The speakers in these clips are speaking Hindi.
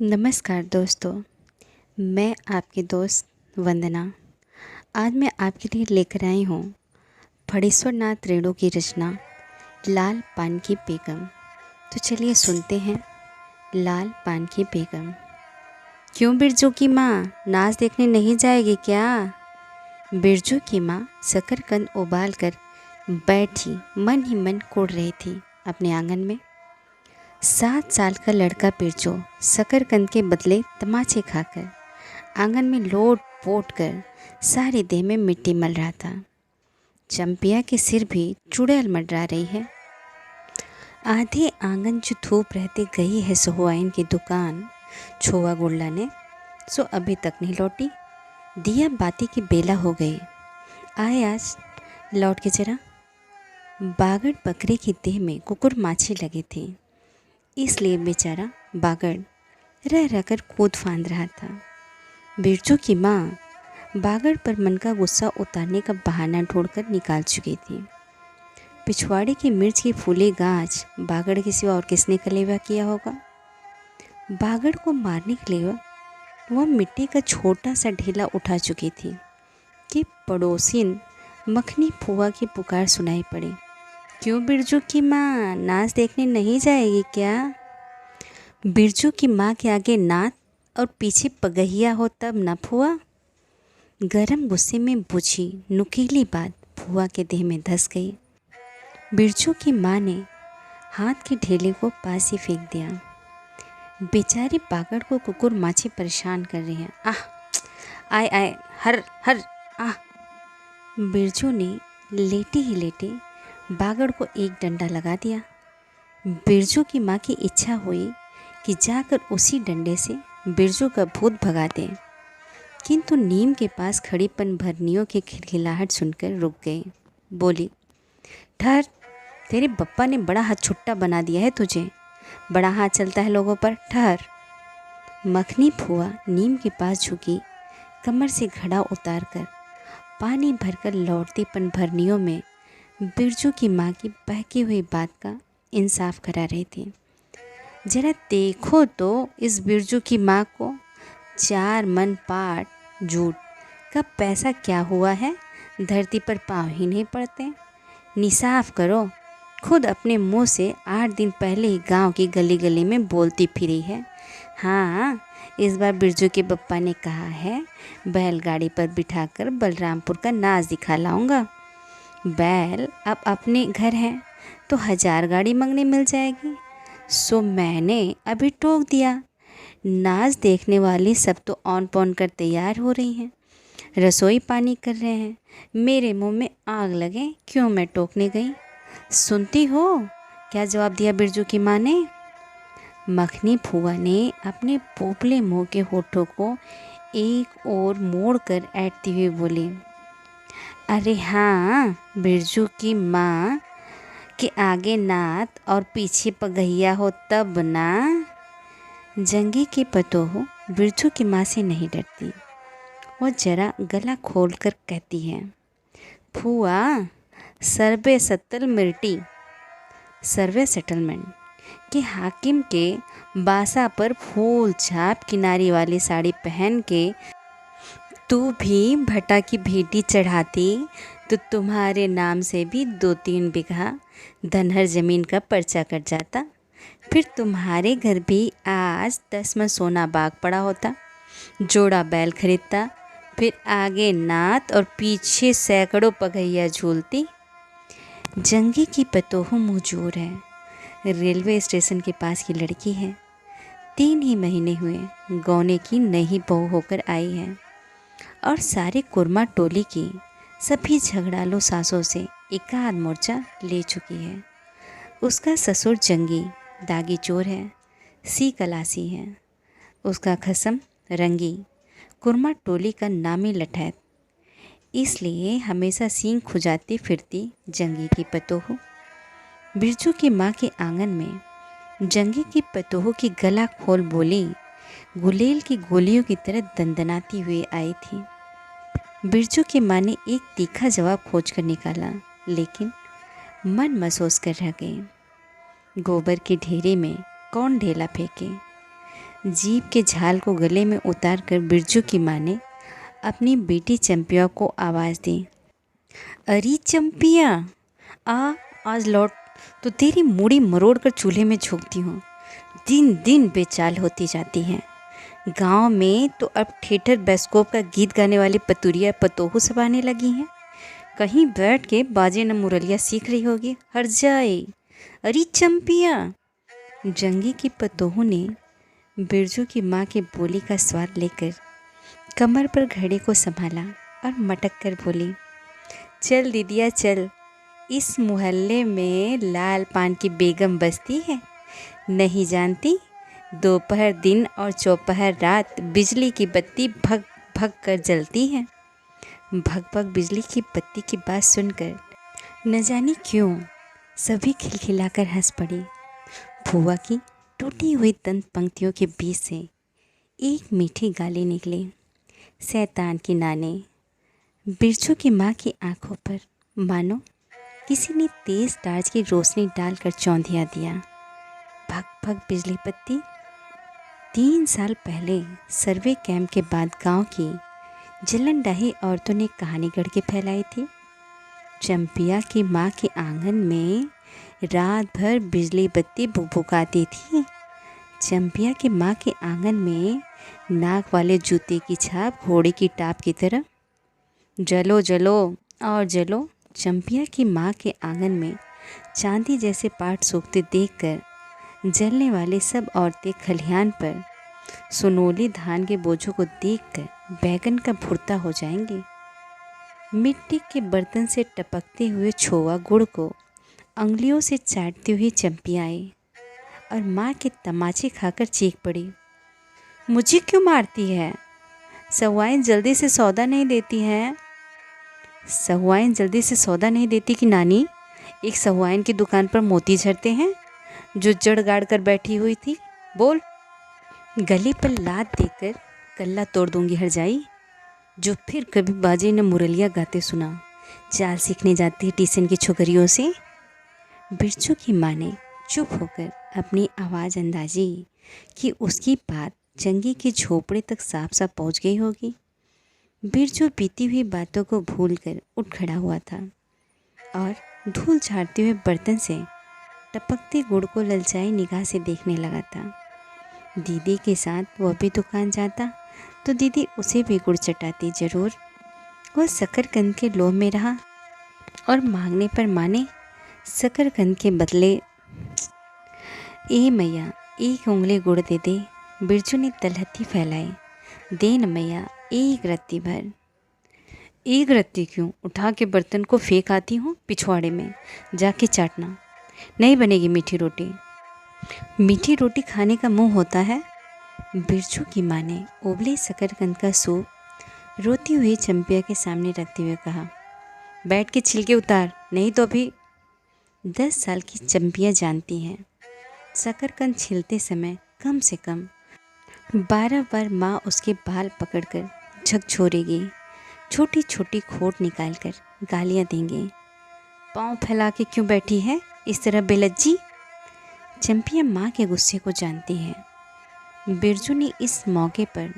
नमस्कार दोस्तों, मैं आपकी दोस्त वंदना। आज मैं आपके लिए लेकर आई हूँ फणीश्वर नाथ रेणु की रचना लाल पान की बेगम। तो चलिए सुनते हैं लाल पान की बेगम। क्यों बिरजू की माँ नाच देखने नहीं जाएगी क्या? बिरजू की माँ शकरकंद उबाल कर बैठी मन ही मन कोड़ रही थी अपने आंगन में। 7 साल का लड़का बिरजू शकरकंद के बदले तमाचे खाकर आंगन में लोट पोट कर सारी देह में मिट्टी मल रहा था। चंपिया के सिर भी चुड़ैल मंडरा रही है। आधे आंगन जो धूप रहते गई है सुहुआइन की दुकान छोआ गुड़ला ने, सो अभी तक नहीं लौटी। दिया बाती की बेला हो गई। आए आज लौट के जरा। बागड़ बकरे की देह में कुकुर माछी लगी थी, इसलिए बेचारा बागड़ रह रहकर कूद फांद रहा था। बिरजू की माँ बागड़ पर मन का गुस्सा उतारने का बहाना ढूंढकर निकाल चुकी थी। पिछवाड़े की मिर्च की फूली गाछ बागड़ के सिवा और किसने कलेवा किया होगा? बागड़ को मारने के लिए वह मिट्टी का छोटा सा ढेला उठा चुकी थी कि पड़ोसिन मखनी फुआ की पुकार सुनाई पड़ी। क्यों बिरजू की माँ नाच देखने नहीं जाएगी क्या? बिरजू की माँ के आगे नाथ और पीछे पगहिया हो तब न फुआ। गरम गुस्से में बुझी नुकीली बात फुआ के देह में धस गई। बिरजू की माँ ने हाथ के ढेले को पास ही फेंक दिया। बेचारी बागड़ को कुकुर माछी परेशान कर रही हैं। आह, आए आए, हर हर, आह। बिरजू ने लेटे ही लेटे बागड़ को एक डंडा लगा दिया। बिरजू की माँ की इच्छा हुई कि जाकर उसी डंडे से बिरजू का भूत भगा दे, किंतु नीम के पास खड़ी पनभरनियों की खिलखिलाहट सुनकर रुक गई। बोली, ठहर, तेरे बप्पा ने बड़ा हाथ छुट्टा बना दिया है तुझे। बड़ा हाथ चलता है लोगों पर, ठहर। मखनी फुआ नीम के पास झुकी, कमर से घड़ा उतार कर पानी भरकर लौटती पनभरनियों में बिरजू की माँ की बहकी हुई बात का इंसाफ करा रही थी। जरा देखो तो इस बिरजू की माँ को, 4 मन पाट जूट का पैसा क्या हुआ है? धरती पर पाँव ही नहीं पड़ते। निसाफ करो। खुद अपने मुंह से 8 दिन पहले ही गांव की गली गली में बोलती फिरी है। हाँ, इस बार बिरजू के बप्पा ने कहा है बैलगाड़ी पर बिठाकर बलरामपुर का नाच दिखा लाऊंगा। बैल अब अपने घर हैं तो 1000 गाड़ी मंगने मिल जाएगी। सो मैंने अभी टोक दिया। नाच देखने वाली सब तो ऑन पॉन कर तैयार हो रही हैं, रसोई पानी कर रहे हैं। मेरे मुंह में आग लगे, क्यों मैं टोकने गई? सुनती हो क्या जवाब दिया बिरजू की माँ ने? मखनी फुआ ने अपने पोपले मुंह के होठों को एक ओर मोड़ कर ऐंठती हुई बोली, अरे हाँ, बिरजू की माँ के आगे नात और पीछे पगहिया हो तब ना। जंगी की पतोह बिरजू की माँ से नहीं डरती। वो जरा गला खोल कर कहती है, फुआ, सर्वे सत्तल मिर्टी, सर्वे सेटलमेंट के हाकिम के बासा पर फूल छाप किनारी वाली साड़ी पहन के तू भी भटा की भेटी चढ़ाती तो तुम्हारे नाम से भी 2-3 बीघा धनहर ज़मीन का पर्चा कट जाता। फिर तुम्हारे घर भी आज 10 मन सोना बाग पड़ा होता। जोड़ा बैल खरीदता, फिर आगे नात और पीछे सैकड़ों पगहिया झूलती। जंगी की पतोह मुँहजोर है, रेलवे स्टेशन के पास की लड़की है। 3 ही महीने हुए गौने की नई बहू होकर आई है और सारे कुरमा टोली की सभी झगड़ालू सासों से एकाध मोर्चा ले चुकी है। उसका ससुर जंगी दागी चोर है, सी कलासी है। उसका खसम रंगी कुरमा टोली का नामी लठैत, इसलिए हमेशा सींग खुजाती फिरती जंगी की पतोह बिरजू की माँ के आंगन में जंगी की पतोह की गला खोल बोली गुलेल की गोलियों की तरह दंदनाती हुई आई थी। बिरजू की माँ ने एक तीखा जवाब खोज कर निकाला, लेकिन मन महसूस कर रह गई। गोबर के ढेरे में कौन ढेला फेंके? जीभ के झाल को गले में उतार कर बिरजू की माँ ने अपनी बेटी चंपिया को आवाज़ दी। अरे चंपिया, आज लौट तो तेरी मूड़ी मरोड़ कर चूल्हे में झोंकती हूँ। दिन दिन बेचाल होती जाती है। गांव में तो अब थिएटर बैस्कोप का गीत गाने वाली पतुरिया पतोहू सब आने लगी हैं। कहीं बैठ के बाजे न मुरलिया सीख रही होगी। हट जाए। अरे चंपिया। जंगी की पतोहू ने बिरजू की माँ की बोली का स्वाद लेकर कमर पर घड़े को संभाला और मटक कर बोली, चल दीदिया चल, इस मोहल्ले में लाल पान की बेगम बसती है। नहीं जानती, दोपहर दिन और चौपहर रात बिजली की बत्ती भग भग कर जलती है। भग भग बिजली की बत्ती की बात सुनकर न जाने क्यों सभी खिलखिलाकर हंस पड़ी। फुआ की टूटी हुई दंत पंक्तियों के बीच से एक मीठी गाली निकली। शैतान की नानी। बिरजू की माँ की आंखों पर मानो किसी ने तेज टार्च की रोशनी डालकर चौंधिया दिया। भग भग बिजली बत्ती। 3 साल पहले सर्वे कैंप के बाद गांव की जलनडाही औरतों ने कहानी गढ़ के फैलाई थी। चंपिया की माँ के आंगन में रात भर बिजली बत्ती भुकभुकाती थी। चंपिया की माँ के आंगन में नाक वाले जूते की छाप घोड़े की टाप की तरह। जलो जलो और जलो। चंपिया की माँ के आंगन में चांदी जैसे पाट सूखते देखकर जलने वाली सब औरतें खलिहान पर सुनोली धान के बोझों को देखकर बैगन का भुर्ता हो जाएंगी। मिट्टी के बर्तन से टपकते हुए छोवा गुड़ को अंगुलियों से चाटती हुई चंपिया आई और माँ के तमाचे खाकर चीख पड़ी, मुझे क्यों मारती है? सहुआइन जल्दी से सौदा नहीं देती है। सहुआइन जल्दी से सौदा नहीं देती कि नानी, एक सहुआइन की दुकान पर मोती झरते हैं जो जड़ गाड़ कर बैठी हुई थी। बोल। गले पर लात देकर कल्ला तोड़ दूंगी हरजाई, जो फिर कभी बाजे ने मुरलिया गाते सुना। चाल सीखने जाती है ट्यूशन की छोकरियों से। बिरजू की माँ ने चुप होकर अपनी आवाज़ अंदाजी कि उसकी बात जंगी के झोपड़े तक साफ साफ पहुँच गई होगी। बिरजू बीती हुई बातों को भूलकर उठ खड़ा हुआ था और धूल झाड़ते हुए बर्तन से टपकते गुड़ को ललचाई निगाह से देखने लगा था। दीदी के साथ वह भी दुकान जाता तो दीदी उसे भी गुड़ चटाती जरूर। वह शकरकंद के लोभ में रहा और मांगने पर माने शकरकंद के बदले ए मैया एक उंगली गुड़ दे दे। बिरजू ने तलहथी फैलाई। दे न मैया एक रत्ती भर। एक रत्ती क्यों? उठा के बर्तन को फेंक आती हूँ पिछवाड़े में, जाके चाटना। नहीं बनेगी मीठी रोटी। मीठी रोटी खाने का मुंह होता है। बिरजू की माँ ने उबले शकरकंद का सूप रोती हुई चंपिया के सामने रखते हुए कहा, बैठ के छिलके उतार, नहीं तो अभी। 10 साल की चंपिया जानती हैं शकरकंद छिलते समय कम से कम 12 बार माँ उसके बाल पकड़कर झकझोरेगी, छोटी छोटी खोट निकालकर गालियाँ देंगे। पाँव फैला के क्यों बैठी है इस तरह बेलज्जी? चंपिया माँ के गुस्से को जानती है। बिरजू ने इस मौके पर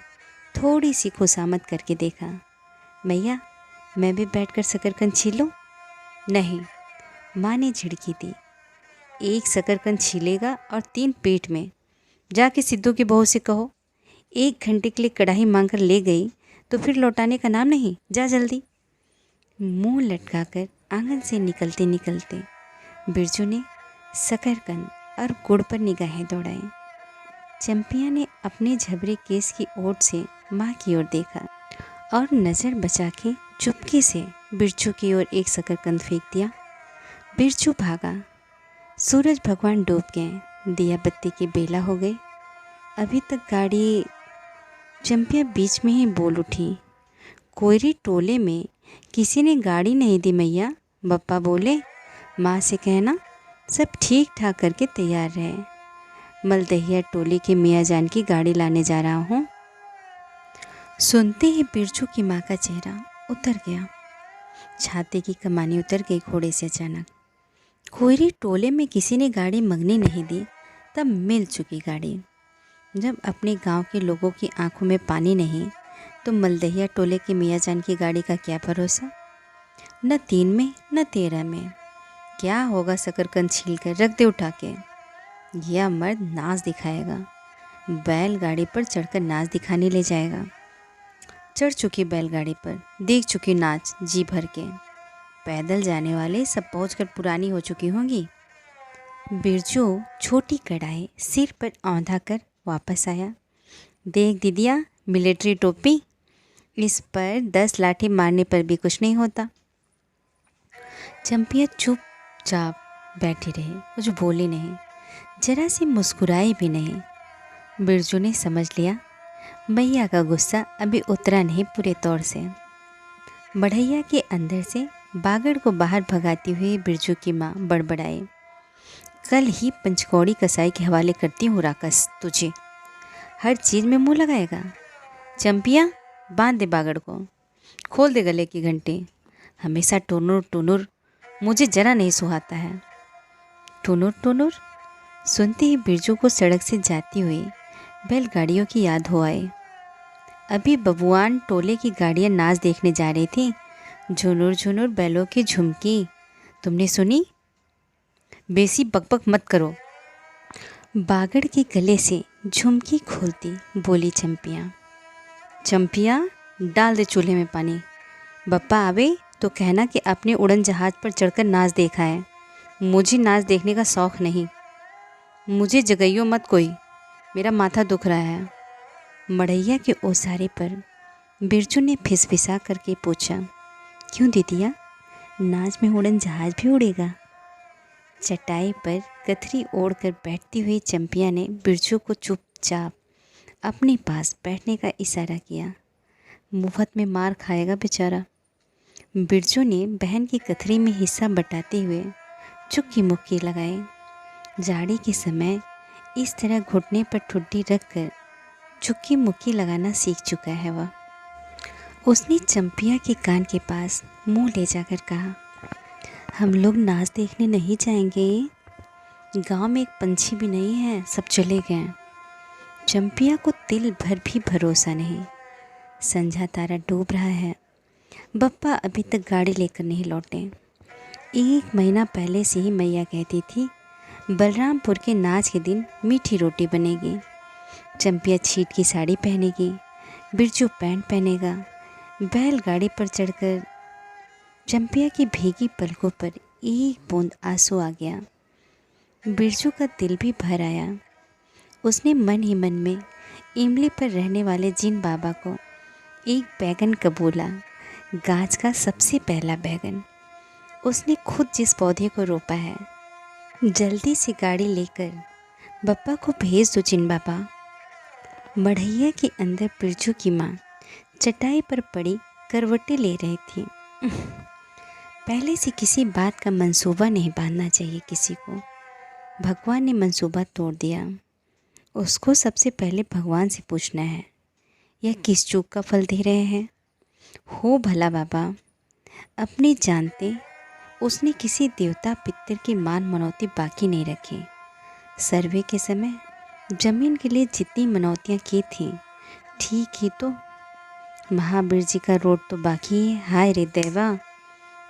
थोड़ी सी खुशामद करके देखा। मैया मैं भी बैठकर शकरकंद छीलूं? नहीं, माँ ने झिड़की दी। एक शकरकंद छीलेगा और 3 पेट में। जाके सिद्धू की बहू से कहो 1 घंटे के लिए कढ़ाई मांग कर ले गई तो फिर लौटाने का नाम नहीं। जा जल्दी। मुंह लटकाकर आंगन से निकलते निकलते बिरजू ने शकरकंद और गुड़ पर निगाहें दौड़ाई। चंपिया ने अपने झबरे केस की ओट से माँ की ओर देखा और नज़र बचा के चुपके से बिरजू की ओर एक शकरकंद फेंक दिया। बिरजू भागा। सूरज भगवान डूब गए, दिया बत्ती की बेला हो गई। अभी तक गाड़ी। चंपिया बीच में ही बोल उठी, कोयरी टोले में किसी ने गाड़ी नहीं दी मैया। बप्पा बोले माँ से कहना सब ठीक ठाक करके तैयार रहे। मलदहिया टोली के मियाँ जान की गाड़ी लाने जा रहा हूँ। सुनते ही बिरजू की माँ का चेहरा उतर गया। छाते की कमानी उतर गई घोड़े से अचानक। कोयरी टोले में किसी ने गाड़ी मंगनी नहीं दी, तब मिल चुकी गाड़ी। जब अपने गांव के लोगों की आंखों में पानी नहीं तो मलदहिया टोले के मियाँ जान की गाड़ी का क्या भरोसा। न 3 में न 13 में क्या होगा, शकरकंद छील कर रख दे उठा के। यह मर्द नाच दिखाएगा, बैलगाड़ी पर चढ़कर नाच दिखाने ले जाएगा। चढ़ चुकी बैलगाड़ी पर, देख चुकी नाच जी भर के। पैदल जाने वाले सब पहुंचकर पुरानी हो चुकी होंगी। बिरजू छोटी कढ़ाई सिर पर औंधा कर वापस आया। देख दीदिया, मिलिट्री टोपी, इस पर 10 लाठी मारने पर भी कुछ नहीं होता। चंपिया चुपचाप बैठी रही, कुछ बोली नहीं, जरा सी मुस्कुराई भी नहीं। बिरजू ने समझ लिया मैया का गुस्सा अभी उतरा नहीं पूरे तौर से। बढ़ैया के अंदर से बागड़ को बाहर भगाती हुई बिरजू की माँ बड़बड़ाई, कल ही पंचकौड़ी कसाई के हवाले करती हूँ राकस तुझे, हर चीज़ में मुंह लगाएगा। चंपिया, बांध दे बागड़ को, खोल दे गले की घंटी। हमेशा टुनुर टुनुर मुझे जरा नहीं सुहाता है। टुनुर टुनुर सुनते ही बिरजू को सड़क से जाती हुई बैलगाड़ियों की याद हो आई। अभी बबुआन टोले की गाड़ियाँ नाच देखने जा रही थी। झुनुर झुनुर बैलों की झुमकी, तुमने सुनी? बेसी बकबक मत करो। बागड़ के गले से झुमकी खोलती बोली चंपिया। चंपिया, डाल दे चूल्हे में पानी। बप्पा आवे तो कहना कि अपने उड़न जहाज पर चढ़कर नाच देखा है। मुझे नाच देखने का शौक़ नहीं। मुझे जगाइयो मत कोई, मेरा माथा दुख रहा है। मड़ैया के ओसारे पर बिरजू ने फिसफिसा करके पूछा, क्यों दीदिया, नाच में उड़न जहाज भी उड़ेगा? चटाई पर कथरी ओढ़कर बैठती हुई चंपिया ने बिरजू को चुपचाप अपने पास बैठने का इशारा किया। मुफ्त में मार खाएगा बेचारा। बिरजू ने बहन की कथरी में हिस्सा बटाते हुए चुक्की मुक्की लगाई। जाड़ी के समय इस तरह घुटने पर ठुड्डी रखकर चुक्की मुक्की लगाना सीख चुका है वह। उसने चंपिया के कान के पास मुंह ले जाकर कहा, हम लोग नाच देखने नहीं जाएंगे? गांव में एक पंछी भी नहीं है, सब चले गए। चंपिया को तिल भर भी भरोसा नहीं। संझा तारा डूब रहा है, बप्पा अभी तक गाड़ी लेकर नहीं लौटे। 1 महीना पहले से ही मैया कहती थी बलरामपुर के नाच के दिन मीठी रोटी बनेगी। चंपिया छीट की साड़ी पहनेगी, बिरजू पैंट पहनेगा। बैलगाड़ी पर चढ़कर चंपिया की भीगी पलकों पर एक बूंद आंसू आ गया। बिरजू का दिल भी भर आया। उसने मन ही मन में इमली पर रहने वाले जिन बाबा को एक बैगन कबूला, गाछ का सबसे पहला बैगन। उसने खुद जिस पौधे को रोपा है, जल्दी से गाड़ी लेकर बप्पा को भेज दो जिन बाबा। मढ़ैया के अंदर बिरजू की माँ चटाई पर पड़ी करवटें ले रही थी। पहले से किसी बात का मंसूबा नहीं बांधना चाहिए किसी को। भगवान ने मंसूबा तोड़ दिया। उसको सबसे पहले भगवान से पूछना है, यह किस चूक का फल दे रहे हैं? हो भला बाबा, अपने जानते उसने किसी देवता पितर की मान मनौती बाकी नहीं रखी। सर्वे के समय जमीन के लिए जितनी मनौतियाँ की थी, ठीक ही तो। महावीर जी का रोड तो बाकी है। हाय रे देवा,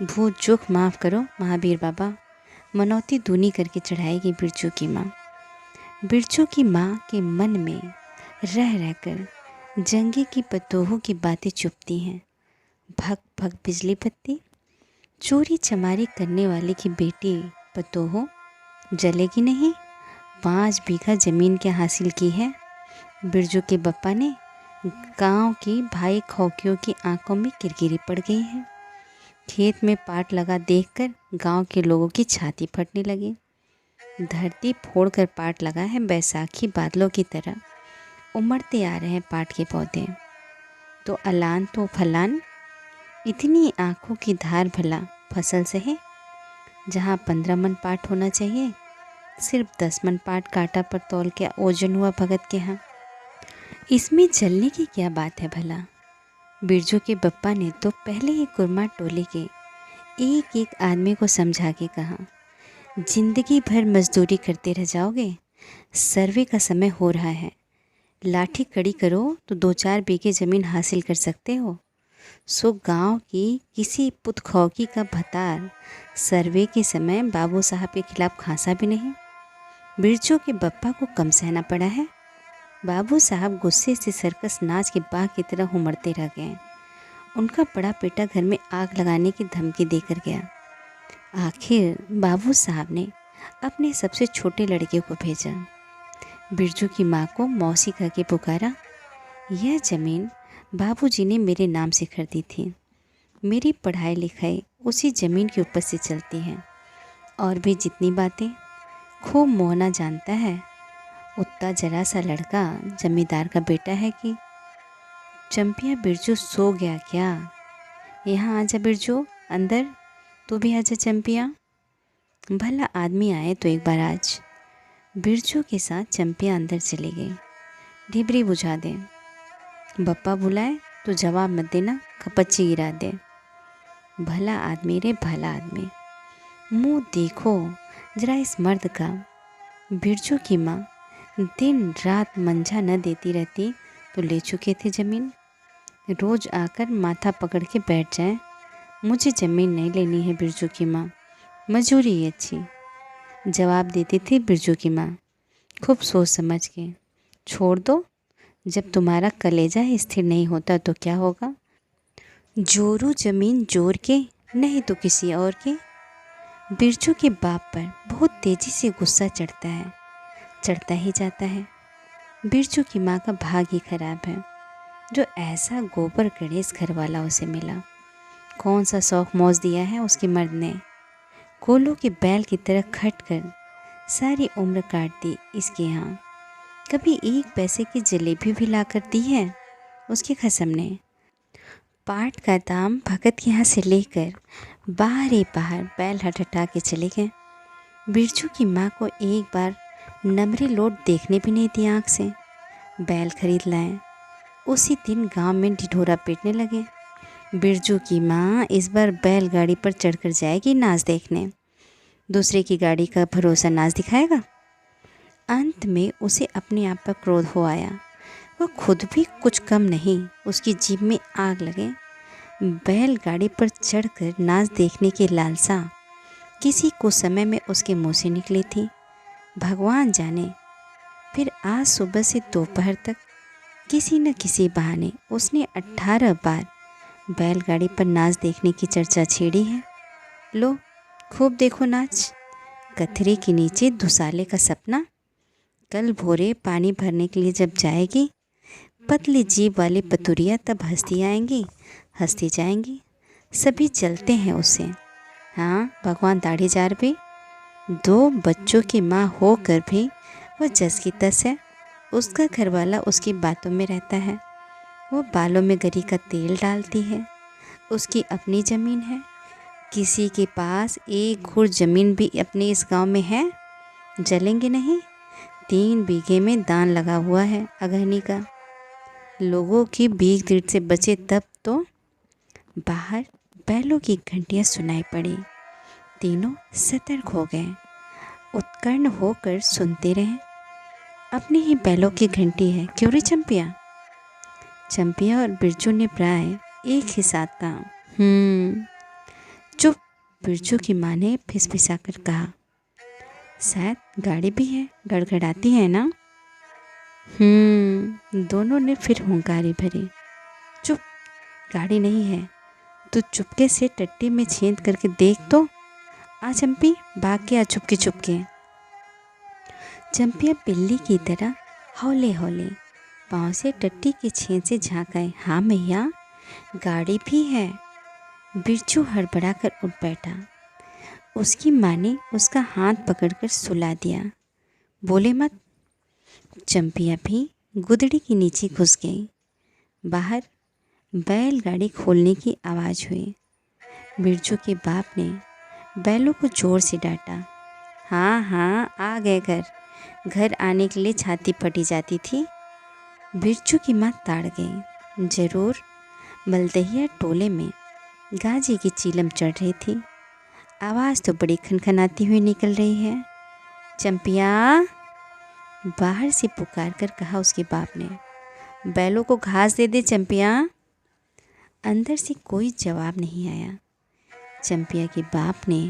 भूल चूक माफ़ करो महावीर बाबा। मनौती दूनी करके चढ़ाएगी बिरजू की माँ। बिरजू की माँ के मन में रह रहकर जंगी की पतोहों की बातें चुपती हैं। भग भग बिजली बत्ती, चोरी चमारी करने वाले की बेटी पतोहो जलेगी नहीं। 5 बीघा ज़मीन क्या हासिल की है बिरजू के बप्पा ने। गांव की भाई खौकियों की आंखों में किरकिरी पड़ गई है। खेत में पाट लगा देखकर गांव के लोगों की छाती फटने लगी। धरती फोड़कर पाट लगा है, बैसाखी बादलों की तरह उमड़ते आ रहे हैं पाट के पौधे। तो अलान तो फलान, इतनी आँखों की धार भला फसल से है। जहाँ 15 मन पाट होना चाहिए, सिर्फ 10 मन पाट कांटा पर तौल के ओजन हुआ भगत के यहाँ। इसमें जलने की क्या बात है भला? बिरजू के बप्पा ने तो पहले ही कुरमा टोले के एक एक आदमी को समझा के कहा, जिंदगी भर मजदूरी करते रह जाओगे, सर्वे का समय हो रहा है, लाठी कड़ी करो तो 2-4 बीघे ज़मीन हासिल कर सकते हो। सो गांव की किसी पुतखौकी का भतार सर्वे के समय बाबू साहब के खिलाफ खांसा भी नहीं। बिरजू के बप्पा को कम सहना पड़ा है। बाबू साहब गुस्से से सर्कस नाच के बाघ की तरह उमड़ते रह गए। उनका बड़ा बेटा घर में आग लगाने की धमकी देकर गया। आखिर बाबू साहब ने अपने सबसे छोटे लड़के को भेजा। बिरजू की माँ को मौसी कह के पुकारा। यह ज़मीन बाबूजी ने मेरे नाम से खरीदी थी। मेरी पढ़ाई लिखाई उसी ज़मीन के ऊपर से चलती है। और भी जितनी बातें खूब मोहना जानता है। उतना जरा सा लड़का जमींदार का बेटा है कि। चंपिया, बिरजू सो गया क्या? यहाँ आजा बिरजू, अंदर। तू भी आजा चंपिया। भला आदमी आए तो एक बार आज। बिरजू के साथ चंपिया अंदर चली गई। ढिबरी बुझा दे। बप्पा बुलाए तो जवाब मत देना, खपच्ची गिरा दे। भला आदमी रे भला आदमी। मुँह देखो जरा इस मर्द का। बिरजू की माँ दिन रात मंझा न देती रहती तो ले चुके थे ज़मीन। रोज़ आकर माथा पकड़ के बैठ जाए, मुझे ज़मीन नहीं लेनी है बिरजू की माँ, मजूरी है अच्छी। जवाब देती थी बिरजू की माँ खूब सोच समझ के। छोड़ दो, जब तुम्हारा कलेजा स्थिर नहीं होता तो क्या होगा। जोरू ज़मीन जोर के, नहीं तो किसी और के। बिरजू के बाप पर बहुत तेज़ी से गुस्सा चढ़ता है, चढ़ता ही जाता है। बिरजू की माँ का भाग ही खराब है जो ऐसा गोबर गणेश घर वाला उसे मिला। कौन सा शौक मौज दिया है उसके मर्द ने। कोलों के बैल की तरह खट कर सारी उम्र काट दी इसके यहाँ। कभी 1 पैसे की जलेबी भी ला कर दी है उसके खसम ने। पाट का दाम भगत के यहाँ से लेकर बाहर ही बाहर बैल हटहटा के चले गए। बिरजू की माँ को एक बार नमरी लोट देखने भी नहीं दी आँख से। बैल खरीद लाए, उसी दिन गांव में ढिढोरा पीटने लगे। बिरजू की माँ इस बार बैलगाड़ी पर चढ़कर जाएगी नाच देखने। दूसरे की गाड़ी का भरोसा नाच दिखाएगा। अंत में उसे अपने आप पर क्रोध हो आया। वह खुद भी कुछ कम नहीं, उसकी जीभ में आग लगे। बैलगाड़ी पर चढ़कर नाच देखने की लालसा किसी को समय में उसके मुंह से निकली थी, भगवान जाने। फिर आज सुबह से दोपहर तक किसी न किसी बहाने उसने 18 बार बैलगाड़ी पर नाच देखने की चर्चा छेड़ी है। लो खूब देखो नाच। कथरे के नीचे धुसाले का सपना। कल भोरे पानी भरने के लिए जब जाएगी, पतली जीभ वाली पतुरिया तब हंसती आएंगी, हंसती जाएंगी। सभी चलते हैं उससे। हाँ, भगवान दाढ़ी जार भी। 2 बच्चों की माँ होकर भी वह जस की तस है। उसका घरवाला उसकी बातों में रहता है। वो बालों में गरी का तेल डालती है। उसकी अपनी ज़मीन है। किसी के पास 1 घुर ज़मीन भी अपने इस गांव में है? जलेंगे नहीं। 3 बीघे में दान लगा हुआ है अगहनी का। लोगों की भीख दीड़ से बचे तब तो। बाहर बैलों की घंटियां सुनाई पड़ी। तीनों सतर्क हो गए, उत्कर्ण होकर सुनते रहे। अपनी ही बैलों की घंटी है, क्यों रे चंपिया? चंपिया और बिरजू ने प्राय एक ही साथ कहा, चुप। बिरजू की माँ ने फिसफिसाकर कहा, शायद गाड़ी भी है, गड़गड़ाती है ना? दोनों ने फिर हुंकारी भरी। चुप, गाड़ी नहीं है। तू चुपके से टट्टी में छेद करके देख तो। आ चंपी, भाग के आ चुपके चुपके। चंपिया बिल्ली की तरह हौले हौले पाँव से टट्टी के छेद से झाँक आए। हाँ मैया, गाड़ी भी है। बिरजू हड़बड़ा कर उठ बैठा। उसकी माँ ने उसका हाथ पकड़कर सुला दिया। बोले मत। चंपिया भी गुदड़ी के नीचे घुस गई। बाहर बैलगाड़ी खोलने की आवाज़ हुई। बिरजू के बाप ने बैलों को जोर से डांटा। हाँ, आ गए घर। घर आने के लिए छाती फटी जाती थी। बिरजू की माँ ताड़ गई। जरूर मलदहिया टोले में गाजी की चीलम चढ़ रही थी। आवाज़ तो बड़ी खनखनाती हुई निकल रही है। चंपिया, बाहर से पुकार कर कहा उसके बाप ने। बैलों को घास दे दे चंपिया। अंदर से कोई जवाब नहीं आया। चंपिया के बाप ने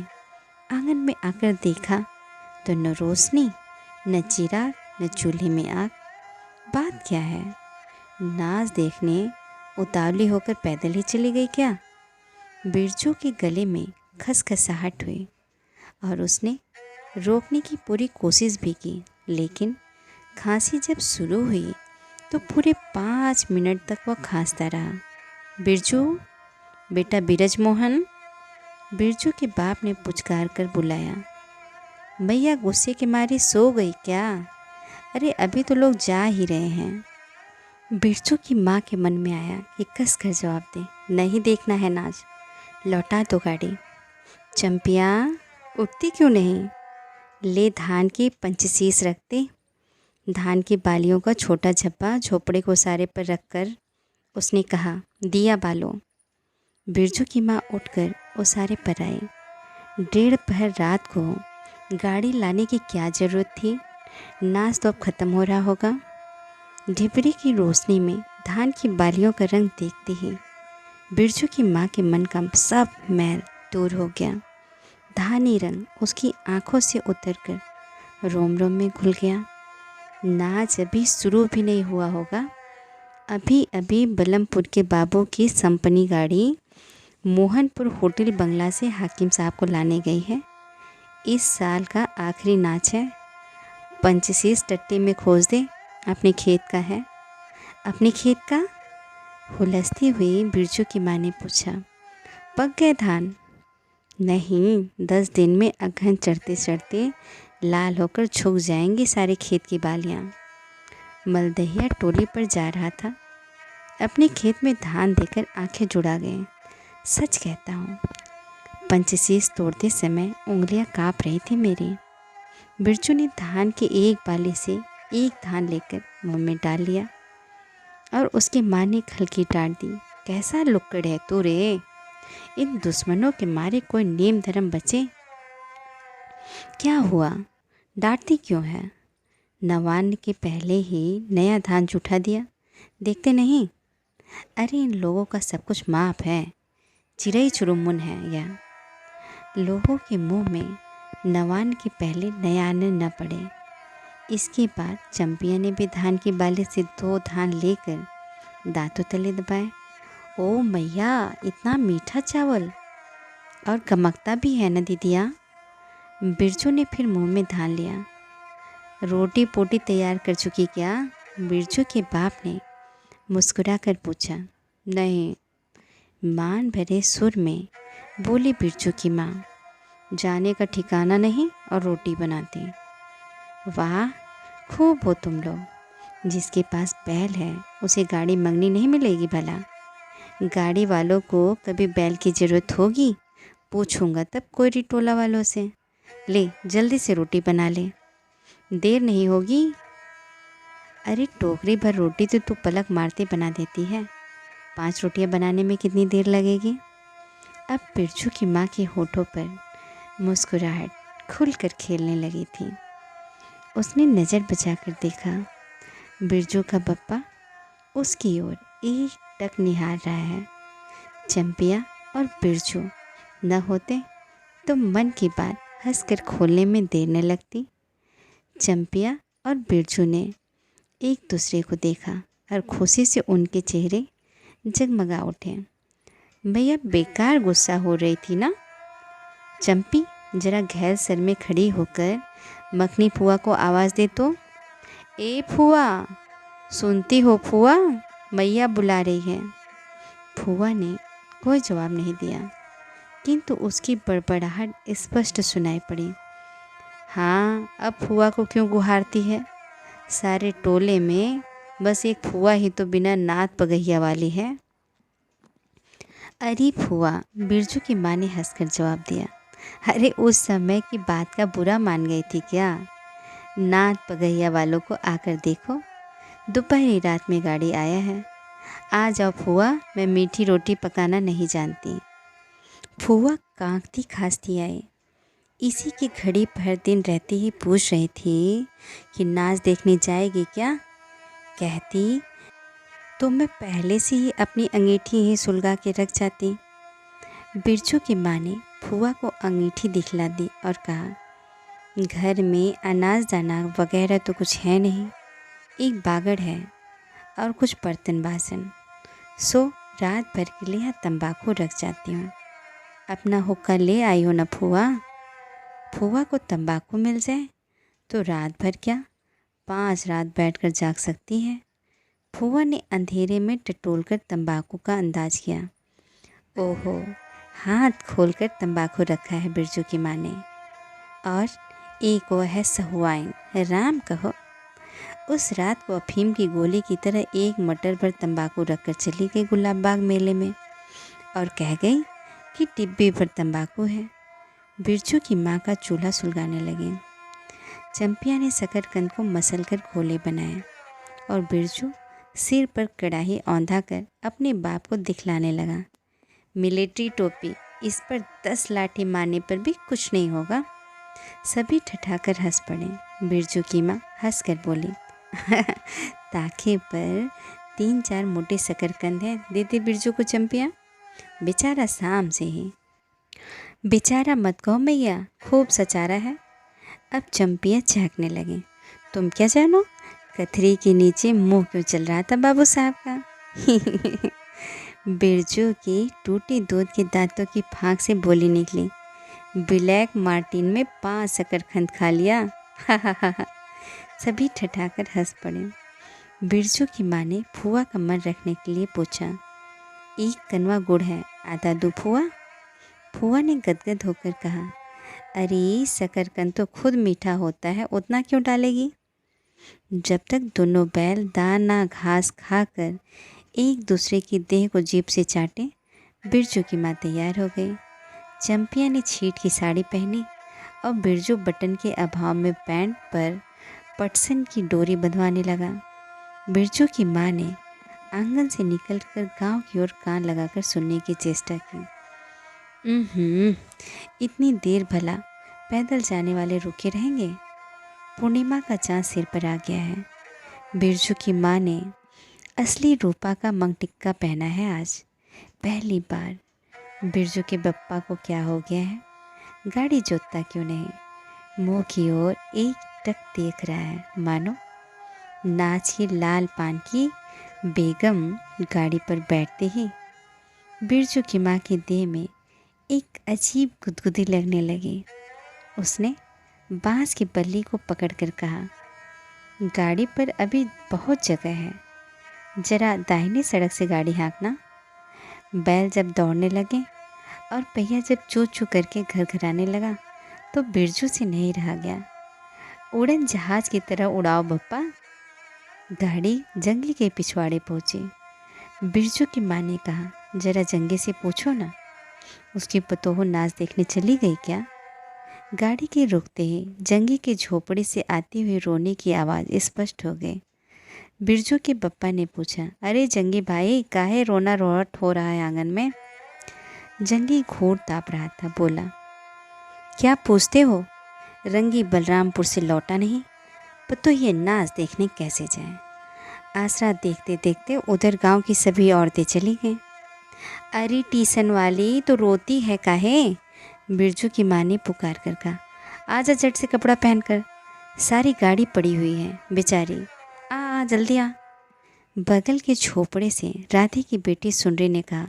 आंगन में आकर देखा तो न रोशनी, न चिराग, न चूल्हे में आग। बात क्या है? नाच देखने उतावली होकर पैदल ही चली गई क्या? बिरजू के गले में खसखसाहट हुई और उसने रोकने की पूरी कोशिश भी की, लेकिन खांसी जब शुरू हुई तो पूरे 5 मिनट तक वह खांसता रहा। बिरजू, बेटा बिरज मोहन। बिरजू के बाप ने पुचकार कर बुलाया। मैया गुस्से के मारे सो गई क्या? अरे अभी तो लोग जा ही रहे हैं। बिरजू की माँ के मन में आया कि कस कर जवाब दे, नहीं देखना है नाच, लौटा दो गाड़ी। चंपिया, उठती क्यों नहीं? ले धान की पंचशीश रखते। धान की बालियों का छोटा झप्पा झोपड़े को सारे पर रखकर उसने कहा, दिया बालो। बिरजू की माँ उठकर उसारे पर आई। 1.5 पहर रात को गाड़ी लाने की क्या ज़रूरत थी? नाच तो अब ख़त्म हो रहा होगा। ढिबरी की रोशनी में धान की बालियों का रंग देखते ही बिरजू की माँ के मन का सब मैल दूर हो गया। धानी रंग उसकी आंखों से उतरकर रोम रोम में घुल गया। नाच अभी शुरू भी नहीं हुआ होगा। अभी अभी बलमपुर के बाबू की संपनी गाड़ी मोहनपुर होटल बंगला से हाकिम साहब को लाने गई है। इस साल का आखिरी नाच है। पंचशीश टट्टी में खोज दे। अपने खेत का है। अपने खेत का? हुलसती हुई बिरजू की माँ ने पूछा। पक गए धान? नहीं, 10 दिन में अगहन चढ़ते चढ़ते लाल होकर झुक जाएंगी सारे खेत की बालियाँ। मलदहिया टोली पर जा रहा था। अपने खेत में धान देकर आंखें जुड़ा गए। सच कहता हूँ, पंचशीश तोड़ते समय उंगलियां काँप रही थी मेरी। बिरजू ने धान के एक बाले से एक धान लेकर मुंह में डाल लिया और उसकी माँ ने हल्की डांट दी। कैसा लुक्कड़ है तू रे? इन दुश्मनों के मारे कोई नेम धर्म बचे? क्या हुआ, डांटती क्यों है? नवान्न के पहले ही नया धान जुठा दिया, देखते नहीं? अरे इन लोगों का सब कुछ माफ है। चिरई चुरुमुन है यह। लोगों के मुंह में नवान्न के पहले नया अन्न न पड़े। इसके बाद चंपिया ने भी धान की बाली से 2 धान लेकर दांतों तले दबाए। ओ मैया, इतना मीठा चावल और गमकता भी है न दीदिया। बिरजू ने फिर मुंह में धान लिया। रोटी पोटी तैयार कर चुकी क्या? बिरजू के बाप ने मुस्कुरा कर पूछा। नहीं, मान भरे सुर में बोली बिरजू की माँ। जाने का ठिकाना नहीं और रोटी बनाती। वाह, खूब हो तुम लोग। जिसके पास बैल है उसे गाड़ी मंगनी नहीं मिलेगी भला? गाड़ी वालों को कभी बैल की ज़रूरत होगी? पूछूंगा तब कोई टोला वालों से। ले जल्दी से रोटी बना ले, देर नहीं होगी। अरे टोकरी भर रोटी तो तू पलक मारते बना देती है। 5 रोटियां बनाने में कितनी देर लगेगी? अब बिरजू की माँ के होठों पर मुस्कुराहट खुलकर खेलने लगी थी। उसने नज़र बचाकर देखा। बिरजू का बप्पा उसकी ओर एकटक निहार रहा है। चंपिया और बिरजू न होते तो मन की बात हंसकर खोलने में देर न लगती। चंपिया और बिरजू ने एक दूसरे को देखा और खुशी से उनके चेहरे जगमगा उठे। भैया बेकार गुस्सा हो रही थी ना? चंपी जरा घैल सर में खड़ी होकर मखनी फुआ को आवाज़ दे तो। ए फुआ, सुनती हो फुआ? मैया बुला रही है। फुआ ने कोई जवाब नहीं दिया, किंतु उसकी बड़बड़ाहट स्पष्ट सुनाई पड़ी। हाँ, अब फुआ को क्यों गुहारती है? सारे टोले में बस एक फुआ ही तो बिना नात पगहिया वाली है। अरे फुआ, बिरजू की माँ ने हंसकर जवाब दिया। अरे उस समय की बात का बुरा मान गई थी क्या? नात पगहिया वालों को आकर देखो, दोपहरी रात में गाड़ी आया है। आ जाओ फुआ, मैं मीठी रोटी पकाना नहीं जानती। फुआ कांकती खांसती आई। इसी की घड़ी भर दिन रहते ही पूछ रही थी कि नाच देखने जाएगी क्या। कहती तो मैं पहले से ही अपनी अंगीठी ही सुलगा के रख जाती। बिरजू की माँ ने फुआ को अंगीठी दिखला दी और कहा, घर में अनाज दाना वगैरह तो कुछ है नहीं, एक बागड़ है और कुछ बर्तन बासन, सो रात भर के लिए यहाँ तंबाकू रख जाती हूँ। अपना हुक्का ले आई हो ना फुआ। फुआ को तंबाकू मिल जाए तो रात भर क्या 5 रात बैठकर जाग सकती है। फुआ ने अंधेरे में टटोलकर तंबाकू का अंदाज किया। ओहो, हाथ खोलकर तंबाकू रखा है बिरजू की माँ ने, और एक वो है सहुआइन, राम कहो। उस रात को अफीम की गोली की तरह एक मटर भर तंबाकू रखकर चली गई गुलाब बाग मेले में और कह गई कि डिब्बे भर तंबाकू है। बिरजू की माँ का चूल्हा सुलगाने लगे। चंपिया ने शकरकंद को मसलकर गोले बनाए और बिरजू सिर पर कड़ाही औंधा कर अपने बाप को दिखलाने लगा। मिलिट्री टोपी, इस पर 10 लाठी मारने पर भी कुछ नहीं होगा। सभी ठठाकर हंस पड़े। बिरजू की माँ हंसकर बोली, ताखे पर 3-4 मोटे शकरकंद हैं, दे दे बिरजू को चंपिया, बेचारा शाम से ही। बेचारा मत कहो मैया, खूब सचारा है। अब चंपिया झाँकने लगे। तुम क्या जानो कथरी के नीचे मुंह क्यों चल रहा था बाबू साहब का। बिरजू की टूटे दूध के दांतों की फाँक से बोली निकली, ब्लैक मार्टिन में 5 शकरकंद खा लिया। सभी ठठाकर हंस पड़े। बिरजू की माँ ने फुआ का मन रखने के लिए पूछा, एक कनवा गुड़ है, आधा दूं फुआ। फुआ ने गदगद होकर कहा, अरे शकरकंद तो खुद मीठा होता है, उतना क्यों डालेगी। जब तक दोनों बैल दाना घास खाकर एक दूसरे की देह को जीभ से चाटे, बिरजू की माँ तैयार हो गई। चंपिया ने छीट की साड़ी पहनी और बिरजू बटन के अभाव में पैंट पर पटसन की डोरी बंधवाने लगा। बिरजू की माँ ने आंगन से निकलकर गांव की ओर कान लगाकर सुनने की चेष्टा की। इतनी देर भला पैदल जाने वाले रुके रहेंगे। पूर्णिमा का चाँद सिर पर आ गया है। बिरजू की माँ ने असली रूपा का मंगटिक्का पहना है आज, पहली बार। बिरजू के बप्पा को क्या हो गया है, गाड़ी जोतता क्यों नहीं। मुँह की ओर एक टक देख रहा है, मानो नाच की लाल पान की बेगम गाड़ी पर बैठते ही बिरजू की माँ के देह में एक अजीब गुदगुदी लगने लगी। उसने बांस की बल्ली को पकड़कर कहा, गाड़ी पर अभी बहुत जगह है, जरा दाहिने सड़क से गाड़ी हाँकना। बैल जब दौड़ने लगे और पहिया जब चू चू करके घर घराने लगा तो बिरजू से नहीं रहा गया। उड़न जहाज की तरह उड़ाओ बप्पा। गाड़ी जंगी के पिछवाड़े पहुंची। बिरजू की माँ ने कहा, जरा जंगे से पूछो ना, उसकी पतोह नाच देखने चली गई क्या। गाड़ी के रुकते ही जंगी के झोपड़ी से आती हुई रोने की आवाज़ स्पष्ट हो गई। बिरजू के बप्पा ने पूछा, अरे जंगी भाई, काहे रोना रोहट हो रहा है आंगन में। जंगी घूर ताप रहा था, बोला, क्या पूछते हो, रंगी बलरामपुर से लौटा नहीं, तो ये नाच देखने कैसे जाए। आसरा देखते देखते उधर गांव की सभी औरतें चली गईं। अरे टीसन वाली, तो रोती है काहे। बिरजू की माँ ने पुकार कर कहा, आजा झट से कपड़ा पहनकर, सारी गाड़ी पड़ी हुई है बेचारी, आ जल्दी आ। बगल के झोपड़े से राधे की बेटी सुनरी ने कहा,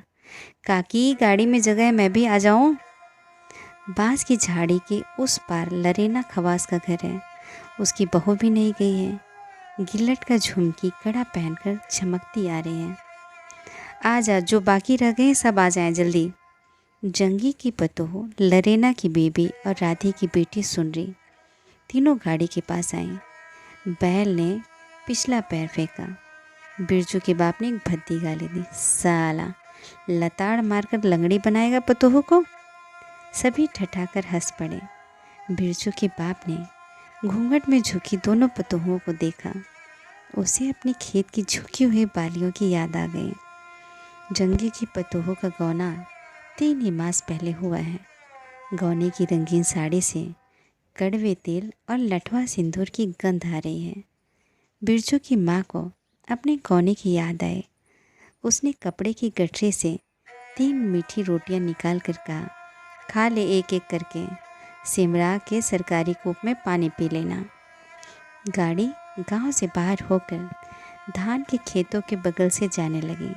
काकी गाड़ी में जगह है, मैं भी आ जाऊं। बांस की झाड़ी के उस पार लरेना खवास का घर है, उसकी बहू भी नहीं गई है। गिलट का झुमकी कड़ा पहनकर चमकती आ रही है। आ जा, जो बाकी रह गए सब आ जाएं जल्दी। जंगी की पतोह, लरेना की बेबी और राधे की बेटी सुनरी तीनों गाड़ी के पास आई। बैल ने पिछला पैर फेंका। बिरजू के बाप ने एक भद्दी गाली दी, साला लताड़ मारकर लंगड़ी बनाएगा पतोह को। सभी ठठाकर हंस पड़े। बिरजू के बाप ने घूंघट में झुकी दोनों पतोहों को देखा। उसे अपने खेत की झुकी हुई बालियों की याद आ गई। जंगी की पतोहों का गौना 3 ही मास पहले हुआ है गौने की रंगीन साड़ी से कड़वे तेल और लठवा सिंदूर की गंध आ रही है। बिरजू की माँ को अपने गौने की याद आए। उसने कपड़े की गठरी से 3 मीठी रोटियां निकाल कर कहा, खा ले एक एक करके, सिमरा के सरकारी कूप में पानी पी लेना। गाड़ी गांव से बाहर होकर धान के खेतों के बगल से जाने लगी।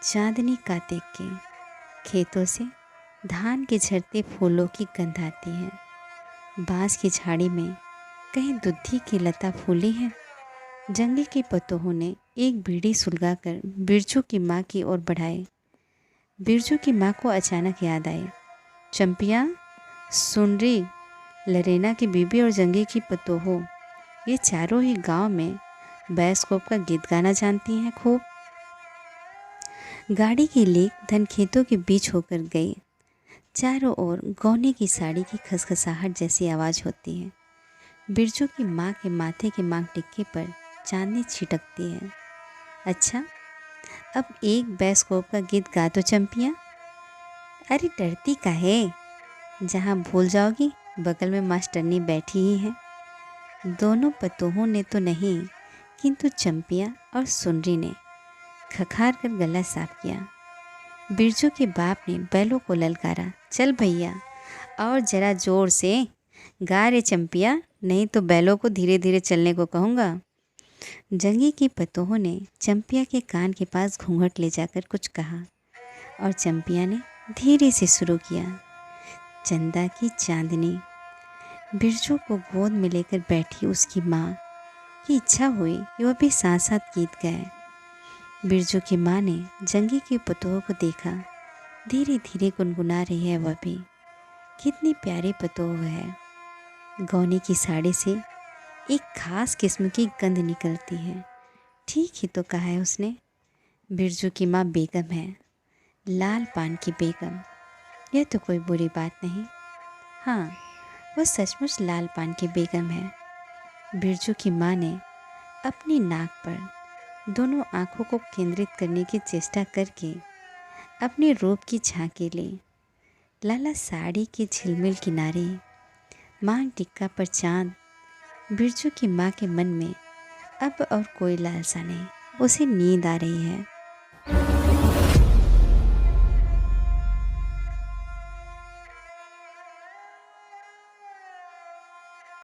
चांदनी का देख के खेतों से धान के झड़ते फूलों की गंध आती है। बांस की झाड़ी में कहीं दुधी की लता फूली है। जंगल के पतोहों ने एक बीड़ी सुलगाकर बिरजू की माँ की ओर बढ़ाए। बिरजू की माँ को अचानक याद आई, चंपिया, सुनरी, लरेना की बीबी और जंगी की पतोहो, ये चारों ही गांव में बैस्कोप का गीत गाना जानती हैं खूब। गाड़ी की लेक धन खेतों के बीच होकर गई। चारों ओर गौने की साड़ी की खसखसाहट जैसी आवाज़ होती है। बिरजू की माँ के माथे के मांग टिक्के पर चांदनी छिटकती है। अच्छा, अब एक बैस्कोप का गीत गा दो चंपिया। अरे डरती काहे, जहाँ भूल जाओगी बगल में मास्टरनी बैठी ही है। दोनों पतोहों ने तो नहीं, किंतु चंपिया और सुनरी ने खखार कर गला साफ किया। बिरजू के बाप ने बैलों को ललकारा, चल भैया और ज़रा ज़ोर से गा रे चंपिया, नहीं तो बैलों को धीरे धीरे चलने को कहूँगा। जंगी की पतोहों ने चंपिया के कान के पास घूंघट ले जाकर कुछ कहा और चंपिया ने धीरे से शुरू किया, चंदा की चांदनी। बिरजू को गोद में लेकर बैठी उसकी माँ की इच्छा हुई कि वह भी साथ साथ गीत गाए। बिरजू की माँ ने जंगी की पतोह को देखा, धीरे धीरे गुनगुना रही है वह भी। कितनी प्यारी पतोह है। गौने की साड़ी से एक खास किस्म की गंध निकलती है। ठीक ही तो कहा है उसने। बिरजू की माँ बेगम है, लाल पान की बेगम। यह तो कोई बुरी बात नहीं। हाँ, वह सचमुच लाल पान की बेगम है। बिरजू की माँ ने अपनी नाक पर दोनों आँखों को केंद्रित करने की चेष्टा करके अपने रूप की झांकी ली। लाला साड़ी के झिलमिल किनारे, मांग टिक्का पर चांद। बिरजू की माँ के मन में अब और कोई लालसा नहीं, उसे नींद आ रही है।